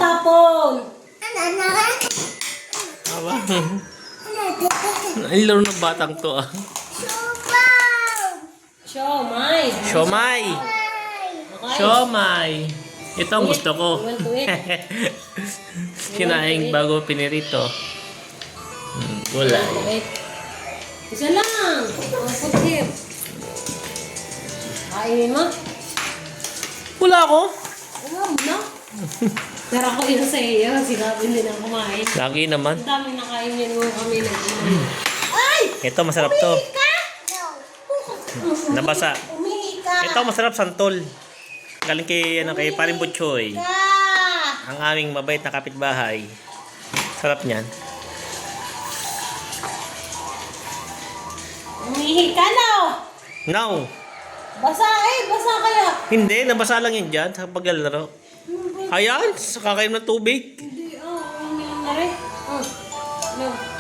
tapon. Aba. Ay, laro ng batang to ah. Siomay. Siomay. Okay. Siomay. Ito ang gusto ko. You want to eat? Kinain bago pinirito. Gulay. Wait. Isa lang. Put here. Kainin mo? Wala ako. Alam mo na. Pero ako yun sa iyo. Sinabi din ang kumain. Lagi naman. Ang daming nakain yun mo kami na. Ay! Ito masarap to. Nabasa. Umihi ka. Ito masarap santol. Galing kay Paring Butchoy. Ang aming mabait na kapitbahay. Sarap niyan. Umihi ka na. Now. Basa basa kaya. Hindi, nabasa lang yan dyan sa paglalaro. Ayan, sa kakain ng tubig. Hindi, uminom na rin. No.